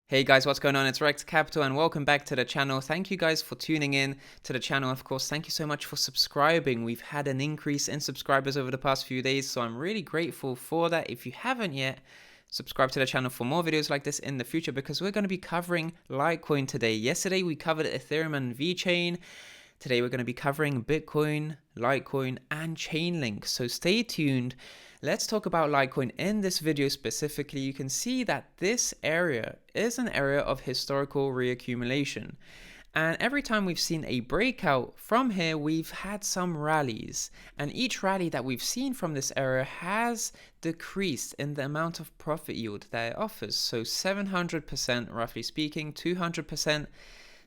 Hey guys, what's going on? It's Rekt Capital and welcome back to the channel. Thank you guys for tuning in to the channel. Of course, thank you so much for subscribing. We've had an increase in subscribers over the past few days, so I'm really grateful for that. If you haven't yet, subscribe to the channel for more videos like this in the future because we're going to be covering Litecoin today. Yesterday, we covered Ethereum and VeChain. Today, we're going to be covering Bitcoin, Litecoin, and Chainlink. So stay tuned. Let's talk about Litecoin in this video specifically. You can see that this area is an area of historical reaccumulation. And every time we've seen a breakout from here, we've had some rallies. And each rally that we've seen from this area has decreased in the amount of profit yield that it offers. So 700%, roughly speaking, 200%,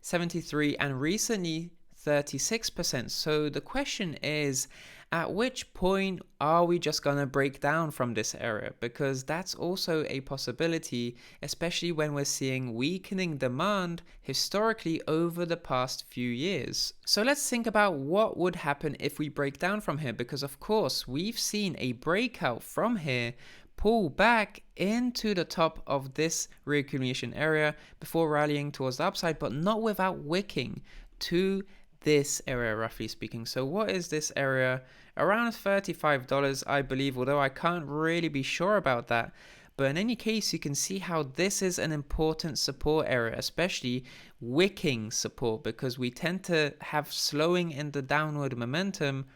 73%, and recently 36%. So the question is, at which point are we just going to break down from this area? Because that's also a possibility, especially when we're seeing weakening demand historically over the past few years. So let's think about what would happen if we break down from here, because of course we've seen a breakout from here pull back into the top of this reaccumulation area before rallying towards the upside, but not without wicking to this area, roughly speaking. So what is this area? Around $35, I believe, although I can't really be sure about that. But in any case, you can see how this is an important support area, especially wicking support, because we tend to have slowing in the downward momentum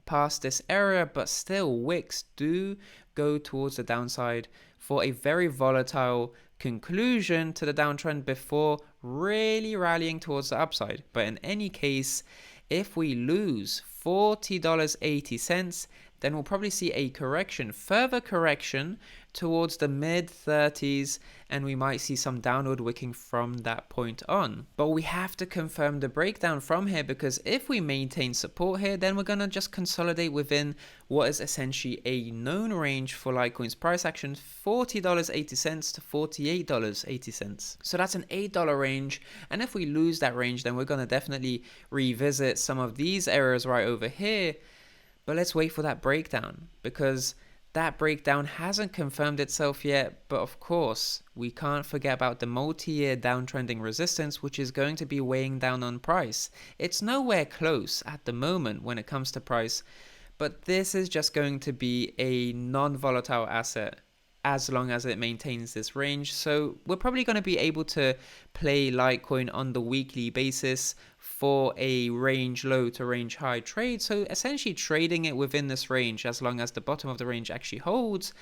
past this area, but still wicks do go towards the downside for a very volatile conclusion to the downtrend before really rallying towards the upside. But in any case, if we lose $40.80, then we'll probably see a correction, further correction towards the mid 30s, and we might see some downward wicking from that point on. But we have to confirm the breakdown from here, because if we maintain support here, then we're going to just consolidate within what is essentially a known range for Litecoin's price action, $40.80 to $48.80. So that's an $8 range, and if we lose that range, then we're going to definitely revisit some of these areas right over here. But let's wait for that breakdown, because that breakdown hasn't confirmed itself yet. But of course, we can't forget about the multi-year downtrending resistance, which is going to be weighing down on price. It's nowhere close at the moment when it comes to price, but this is just going to be a non-volatile asset as long as it maintains this range. So we're probably going to be able to play Litecoin on the weekly basis for a range low to range high trade. So essentially trading it within this range as long as the bottom of the range actually holds.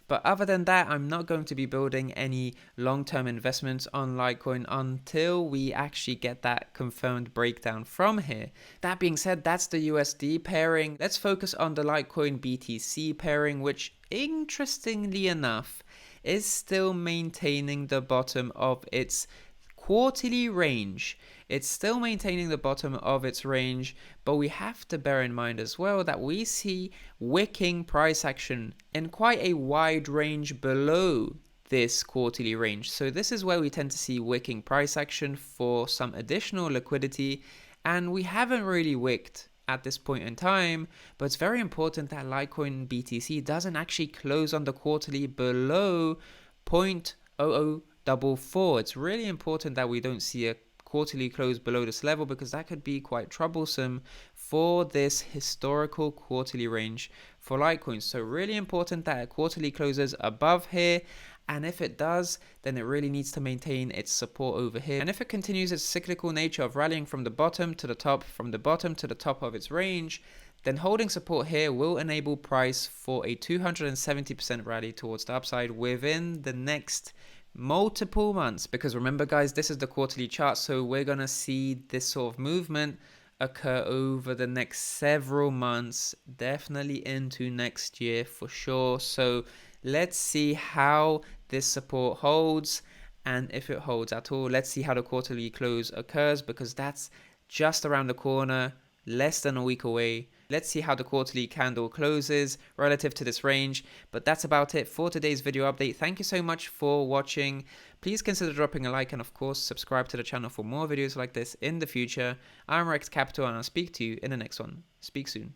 But other than that, I'm not going to be building any long-term investments on Litecoin until we actually get that confirmed breakdown from here. That being said, that's the USD pairing. Let's focus on the LitecoinBTC pairing, which interestingly enough is still maintaining the bottom of its quarterly range. It's still maintaining the bottom of its range, but we have to bear in mind as well that we see wicking price action in quite a wide range below this quarterly range. So this is where we tend to see wicking price action for some additional liquidity, and we haven't really wicked at this point in time. But it's very important that LitecoinBTC doesn't actually close on the quarterly below 0.0044. It's really important that we don't see a quarterly close below this level, because that could be quite troublesome for this historical quarterly range for Litecoin. So really important that a quarterly closes above here, and if it does, then it really needs to maintain its support over here. And if it continues its cyclical nature of rallying from the bottom to the top, from the bottom to the top of its range, then holding support here will enable price for a 270% rally towards the upside within the next multiple months. Because remember guys, this is the quarterly chart, so we're gonna see this sort of movement occur over the next several months, definitely into next year for sure. So let's see how this support holds, and if it holds at all. Let's see how the quarterly close occurs, because that's just around the corner, less than a week away. Let's see how the quarterly candle closes relative to this range. But that's about it for today's video update. Thank you so much for watching. Please consider dropping a like, and of course subscribe to the channel for more videos like this in the future. I'm Rekt Capital, and I'll speak to you in the next one. Speak soon.